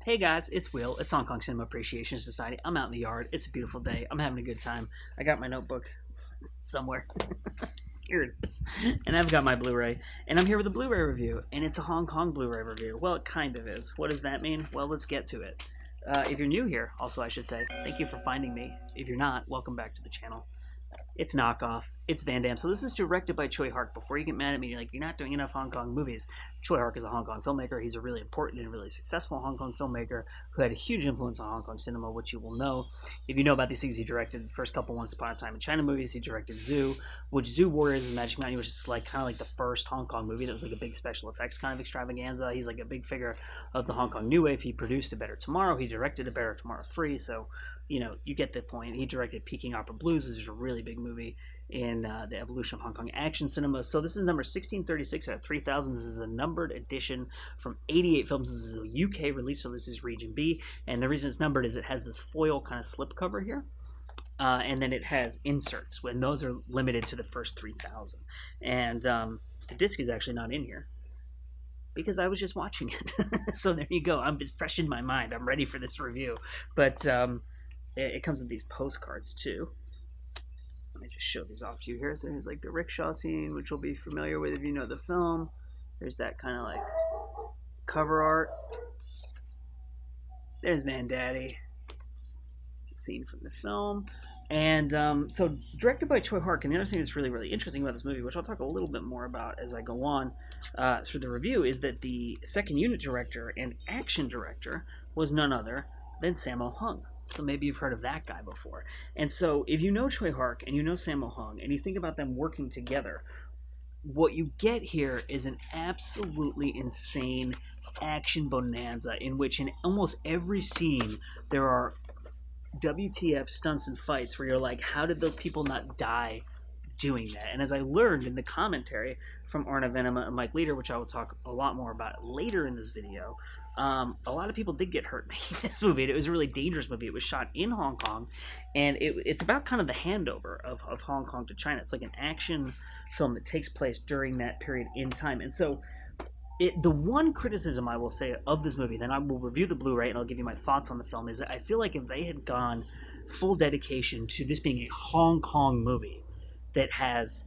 Hey guys, it's Will. It's Hong Kong Cinema Appreciation Society. I'm out in the yard. It's a beautiful day. I'm having a good time. I got my notebook somewhere. Here it is. And I've got my Blu-ray. And I'm here with a Blu-ray review. And it's a Hong Kong Blu-ray review. Well, it kind of is. What does that mean? Well, let's get to it. If you're new here, also I should say, thank you for finding me. If you're not, welcome back to the channel. It's Knockoff. It's Van Damme. So this is directed by Tsui Hark. Before you get mad at me, you're like, you're not doing enough Hong Kong movies. Tsui Hark is a Hong Kong filmmaker. He's a really important and really successful Hong Kong filmmaker who had a huge influence on Hong Kong cinema, which you will know. If you know about these things, he directed the first couple Once Upon a Time in China movies. He directed Zoo, which Zoo Warriors and Magic Mountain, which is like kind of like the first Hong Kong movie that was like a big special effects kind of extravaganza. He's like a big figure of the Hong Kong New Wave. He produced A Better Tomorrow. He directed A Better Tomorrow 3. So, you know, you get the point. He directed Peking Opera Blues, which is a really big movie in the evolution of Hong Kong action cinema. So this is number 1636 out of 3000. This is a numbered edition from 88 films. This is a UK release, so this is region B. And the reason it's numbered is it has this foil kind of slipcover here. And then it has inserts, and those are limited to the first 3000. And the disc is actually not in here because I was just watching it. So there you go. It's fresh in my mind. I'm ready for this review. But it comes with these postcards too. Let me just show these off to you here. So there's like the rickshaw scene, which you'll be familiar with if you know the film. There's that kind of like cover art. There's Van Daddy. It's a scene from the film. And so directed by Tsui Hark. And the other thing that's really, really interesting about this movie, which I'll talk a little bit more about as I go on through the review, is that the second unit director and action director was none other than Sammo Hung. So maybe you've heard of that guy before. And so if you know Tsui Hark and you know Sammo Hung and you think about them working together, what you get here is an absolutely insane action bonanza in which in almost every scene there are WTF stunts and fights where you're like, how did those people not die doing that? And as I learned in the commentary from Arna Venema and Mike Leader, which I will talk a lot more about later in this video, a lot of people did get hurt making this movie. It was a really dangerous movie. It was shot in Hong Kong, and it's about kind of the handover of Hong Kong to China. It's like an action film that takes place during that period in time. And so the one criticism I will say of this movie, then I will review the Blu-ray and I'll give you my thoughts on the film, is that I feel like if they had gone full dedication to this being a Hong Kong movie that has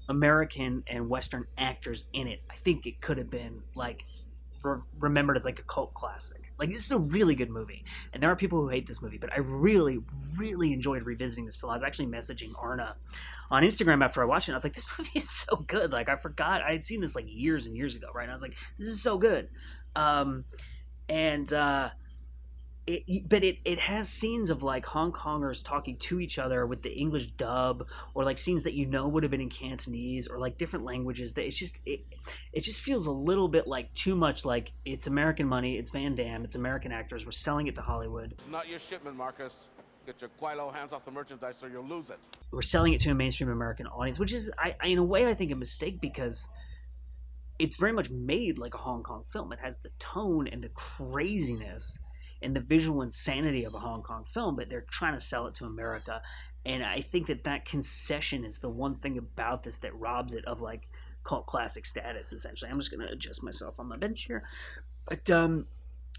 American and Western actors in it, I think it could have been like remembered as like a cult classic. Like, this is a really good movie, and there are people who hate this movie, but I really, really enjoyed revisiting this film. I was actually messaging Arna on Instagram after I watched it. I was like, this movie is so good. Like, I forgot I had seen this like years and years ago, right? And I was like, this is so good. But it has scenes of like Hong Kongers talking to each other with the English dub, or like scenes that you know would have been in Cantonese, or like different languages. That it just feels a little bit like too much like it's American money, it's Van Damme, it's American actors, we're selling it to Hollywood. It's not your shipment, Marcus. Get your Quilo hands off the merchandise or you'll lose it. We're selling it to a mainstream American audience, which is, I in a way, I think a mistake, because it's very much made like a Hong Kong film. It has the tone and the craziness and the visual insanity of a Hong Kong film, but they're trying to sell it to America. And I think that concession is the one thing about this that robs it of like cult classic status, essentially. I'm just going to adjust myself on my bench here. But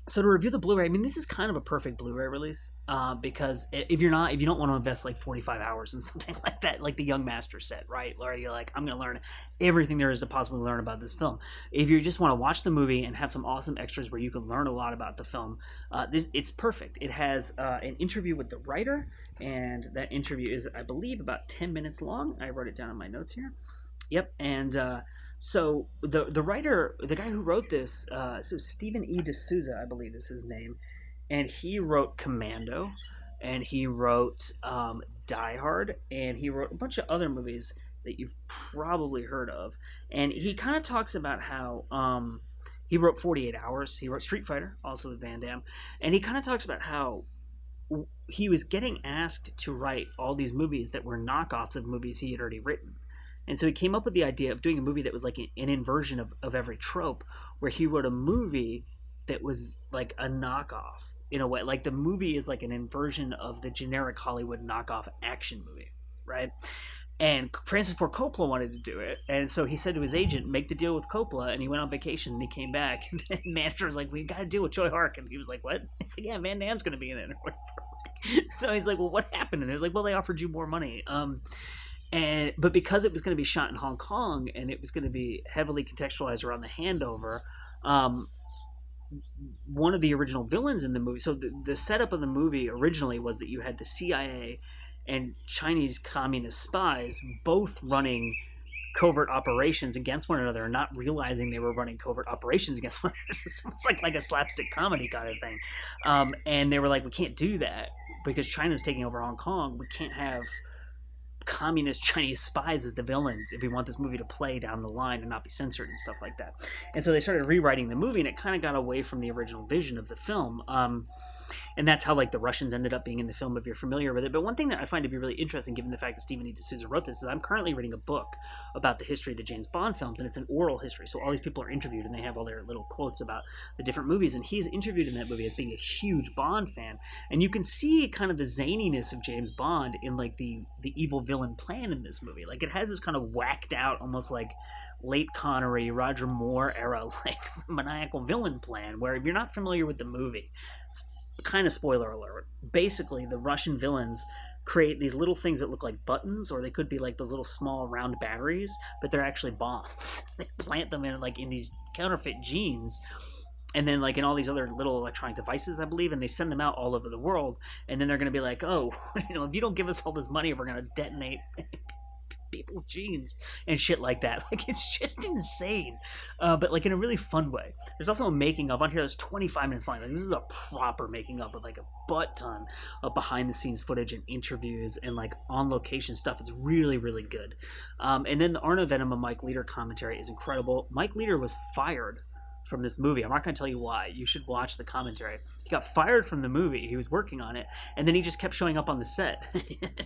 so to review the Blu-ray, I mean, this is kind of a perfect Blu-ray release, because if you don't want to invest like 45 hours in something like that, like the Young Master set, right? Where you're like, I'm going to learn everything there is to possibly learn about this film. If you just want to watch the movie and have some awesome extras where you can learn a lot about the film, it's perfect. It has an interview with the writer, and that interview is, I believe, about 10 minutes long. I wrote it down in my notes here. Yep, and so the writer, the guy who wrote this, so Stephen E. D'Souza, I believe is his name, and he wrote Commando, and he wrote Die Hard, and he wrote a bunch of other movies that you've probably heard of. And he kind of talks about how he wrote 48 Hours, he wrote Street Fighter, also with Van Damme, and he kind of talks about how he was getting asked to write all these movies that were knockoffs of movies he had already written. And so he came up with the idea of doing a movie that was like an inversion of every trope, where he wrote a movie that was like a knockoff in a way. Like, the movie is like an inversion of the generic Hollywood knockoff action movie, right? And Francis Ford Coppola wanted to do it, and so he said to his agent, "Make the deal with Coppola." And he went on vacation, and he came back, and the manager was like, "We've got to deal with Tsui Hark," and he was like, "What?" He's like, "Yeah, Van Damme's going to be in it." So he's like, "Well, what happened?" And he was like, "Well, they offered you more money." But because it was going to be shot in Hong Kong and it was going to be heavily contextualized around the handover, one of the original villains in the movie. So the setup of the movie originally was that you had the CIA and Chinese communist spies both running covert operations against one another and not realizing they were running covert operations against one another. It's almost like a slapstick comedy kind of thing. And they were like, we can't do that because China's taking over Hong Kong. We can't have communist Chinese spies as the villains if we want this movie to play down the line and not be censored and stuff like that. And so they started rewriting the movie, and it kind of got away from the original vision of the film. And that's how like the Russians ended up being in the film, if you're familiar with it. But one thing that I find to be really interesting, given the fact that Stephen E. D'Souza wrote this, is I'm currently reading a book about the history of the James Bond films, and it's an oral history. So all these people are interviewed, and they have all their little quotes about the different movies. And he's interviewed in that movie as being a huge Bond fan, and you can see kind of the zaniness of James Bond in like the evil villain plan in this movie. Like it has this kind of whacked out, almost like late Connery, Roger Moore era, like maniacal villain plan, where if you're not familiar with the movie, kind of spoiler alert, basically the Russian villains create these little things that look like buttons, or they could be like those little small round batteries, but they're actually bombs. They plant them in like in these counterfeit genes, and then like in all these other little electronic devices, I believe, and they send them out all over the world. And then they're going to be like, oh, if you don't give us all this money, we're going to detonate people's genes and shit like that. Like it's just insane, but like in a really fun way. There's also a making of on here that's 25 minutes long. Like this is a proper making of with like a butt ton of behind the scenes footage and interviews and like on location stuff. It's really, really good. And then the Arno Venema Mike Leader commentary is incredible. Mike Leader was fired from this movie. I'm not going to tell you why. You should watch the commentary. He got fired from the movie. He was working on it, and then he just kept showing up on the set.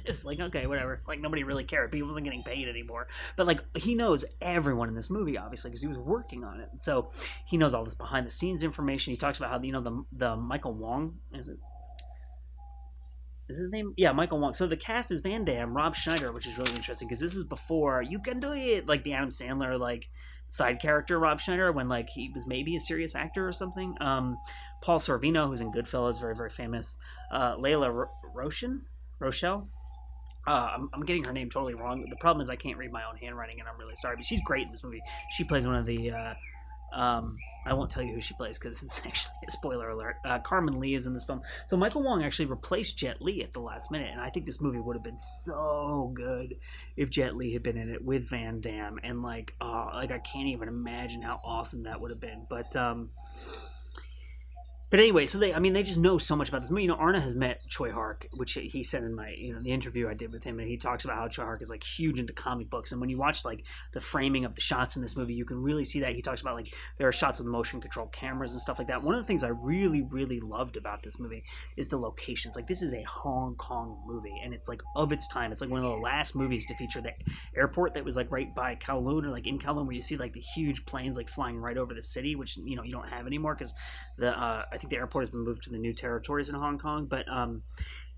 It's like, okay, whatever. Like, nobody really cared. He wasn't getting paid anymore. But, like, he knows everyone in this movie, obviously, because he was working on it. So he knows all this behind-the-scenes information. He talks about how, the Michael Wong, is his name? Yeah, Michael Wong. So the cast is Van Damme, Rob Schneider, which is really interesting, because this is before You Can Do It, like the Adam Sandler, like, side character Rob Schneider, when like he was maybe a serious actor or something. Paul Sorvino, who's in Goodfellas, very, very famous. Layla Rochelle. I'm getting her name totally wrong. The problem is I can't read my own handwriting, and I'm really sorry. But she's great in this movie. She plays one of the I won't tell you who she plays because it's actually a spoiler alert. Carmen Lee is in this film. So Michael Wong actually replaced Jet Li at the last minute, and I think this movie would have been so good if Jet Li had been in it with Van Damme. And like I can't even imagine how awesome that would have been. But anyway, so they just know so much about this movie. Arna has met Tsui Hark, which he said in my, the interview I did with him, and he talks about how Tsui Hark is like huge into comic books. And when you watch like the framing of the shots in this movie, you can really see that. He talks about like there are shots with motion control cameras and stuff like that. One of the things I really, really loved about this movie is the locations. Like this is a Hong Kong movie, and it's like of its time. It's like one of the last movies to feature the airport that was like right by Kowloon, or like in Kowloon, where you see like the huge planes like flying right over the city, which you don't have anymore because I think the airport has been moved to the new territories in Hong Kong. But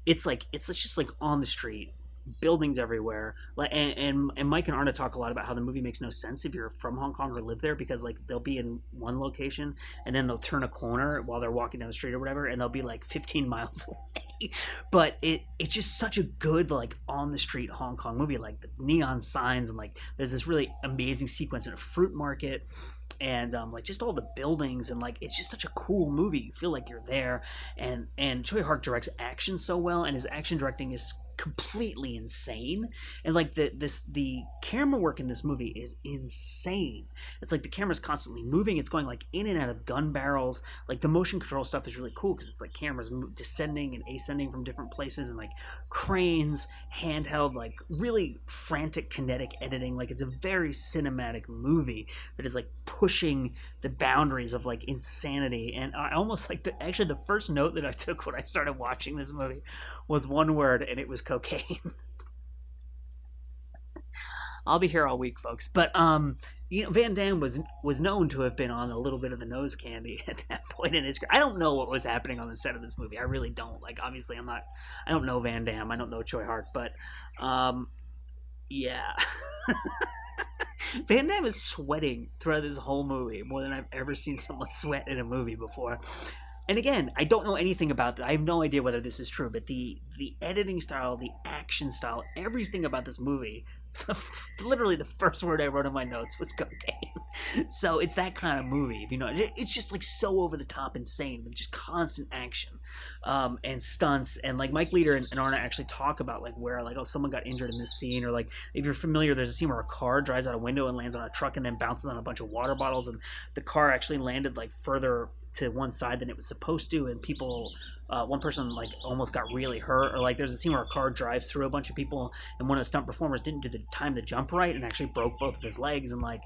it's just like on the street, buildings everywhere. Like and Mike and Arna talk a lot about how the movie makes no sense if you're from Hong Kong or live there, because like they'll be in one location and then they'll turn a corner while they're walking down the street or whatever, and they'll be like 15 miles away. But it's just such a good like on the street Hong Kong movie, like the neon signs, and like there's this really amazing sequence in a fruit market, and like just all the buildings, and like it's just such a cool movie. You feel like you're there, and Tsui Hark directs action so well, and his action directing is completely insane. And like the camera work in this movie is insane. It's like the camera's constantly moving. It's going like in and out of gun barrels. Like the motion control stuff is really cool because it's like cameras descending and ascending from different places, and like cranes, handheld, like really frantic kinetic editing. Like it's a very cinematic movie that is like pushing the boundaries of like insanity. And I almost like actually the first note that I took when I started watching this movie was one word, and it was cocaine. I'll be here all week, folks. But Van Damme was known to have been on a little bit of the nose candy at that point in his career. I don't know what was happening on the set of this movie. I really don't. Like, obviously, I don't know Van Damme. I don't know Tsui Hark, but Yeah. Van Damme is sweating throughout this whole movie more than I've ever seen someone sweat in a movie before. And again, I don't know anything about that. I have no idea whether this is true, but the editing style, the action style, everything about this movie, literally the first word I wrote in my notes was cocaine. So it's that kind of movie, you know. It's just like so over the top, insane, with just constant action, and stunts. And like Mike Leader and Arna actually talk about like where like, oh, someone got injured in this scene, or like if you're familiar, there's a scene where a car drives out a window and lands on a truck and then bounces on a bunch of water bottles, and the car actually landed like further to one side than it was supposed to, and people, one person like almost got really hurt. Or like there's a scene where a car drives through a bunch of people and one of the stunt performers didn't do the time to jump right and actually broke both of his legs. And like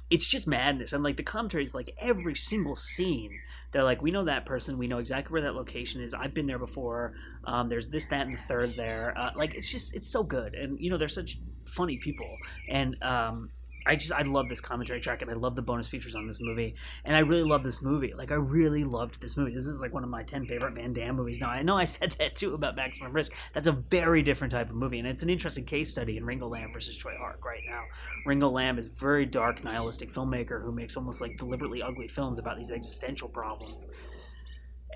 it's just madness. And like the commentary is like every single scene they're like, we know that person, we know exactly where that location is, I've been there before, there's this, that, and the third there. Like it's so good. And you know, they're such funny people. And I love this commentary track, and I love the bonus features on this movie, and I really love this movie. Like I really loved this movie. This is like one of my 10 favorite Van Damme movies. Now I know I said that too about Maximum Risk. That's a very different type of movie, and it's an interesting case study in Ringo Lam versus Tsui Hark right now. Ringo Lam is a very dark, nihilistic filmmaker who makes almost like deliberately ugly films about these existential problems.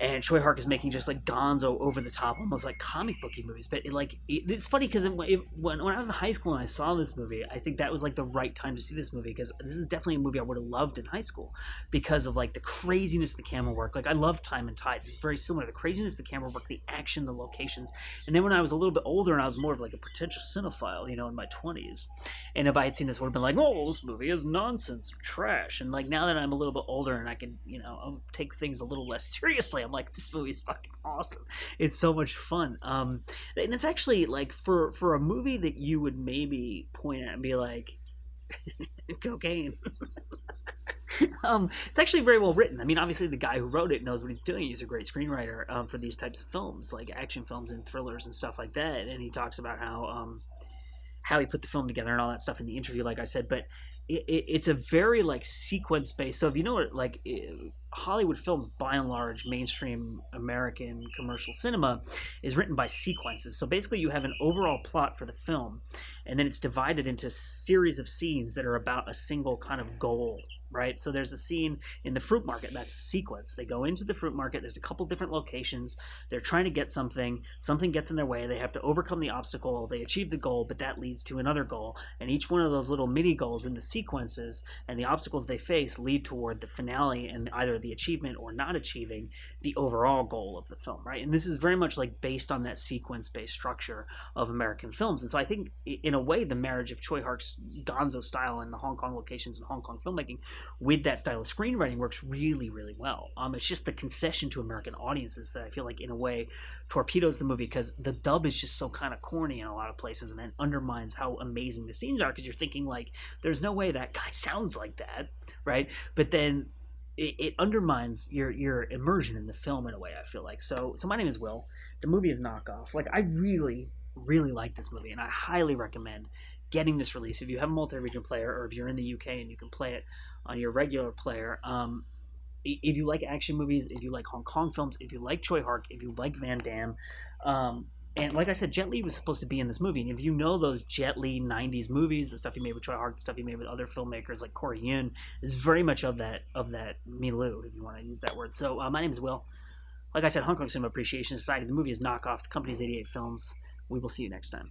And Tsui Hark is making just like gonzo, over the top, almost like comic booky movies. But it's funny because when I was in high school and I saw this movie, I think that was like the right time to see this movie, because this is definitely a movie I would have loved in high school because of like the craziness of the camera work. Like I love Time and Tide; it's very similar. The craziness of the camera work, the action, the locations. And then when I was a little bit older and I was more of like a potential cinephile, you know, in my 20s, and if I had seen this, I would have been like, oh, this movie is nonsense, trash. And like now that I'm a little bit older and I can, you know, take things a little less seriously, I'm like, this movie's fucking awesome. It's so much fun. And it's actually like for a movie that you would maybe point at and be like, cocaine. It's actually very well written. I mean, obviously the guy who wrote it knows what he's doing. He's a great screenwriter for these types of films, like action films and thrillers and stuff like that. And he talks about how he put the film together and all that stuff in the interview, like I said. But it's a very like sequence based. So if you know what, like Hollywood films, by and large, mainstream American commercial cinema, is written by sequences. So basically, you have an overall plot for the film, and then it's divided into a series of scenes that are about a single kind of goal. Right, so there's a scene in the fruit market. That's a sequence. They go into the fruit market. There's a couple different locations. They're trying to get something. Something gets in their way. They have to overcome the obstacle. They achieve the goal, but that leads to another goal. And each one of those little mini goals in the sequences and the obstacles they face lead toward the finale and either the achievement or not achieving the overall goal of the film. Right, and this is very much like based on that sequence-based structure of American films. And so I think, in a way, the marriage of Tsui Hark's Gonzo style and the Hong Kong locations and Hong Kong filmmaking with that style of screenwriting works really, really well. It's just the concession to American audiences that I feel like, in a way, torpedoes the movie, because the dub is just so kind of corny in a lot of places, and then undermines how amazing the scenes are, because you're thinking like, there's no way that guy sounds like that, right? But then it undermines your immersion in the film in a way, I feel like. So my name is Will. The movie is Knockoff. Like, I really, really like this movie, and I highly recommend getting this release if you have a multi-region player, or if you're in the UK and you can play it on your regular player. If you like action movies, if you like Hong Kong films, if you like Tsui Hark, if you like Van Damme, and like I said, Jet Li was supposed to be in this movie. And if you know those Jet Li 90s movies, the stuff he made with Tsui Hark, the stuff he made with other filmmakers like Corey Yuen, is very much of that milieu, if you want to use that word. So my name is Will. Like I said, Hong Kong Cinema Appreciation Society. The movie is Knockoff. The company's 88 Films. We will see you next time.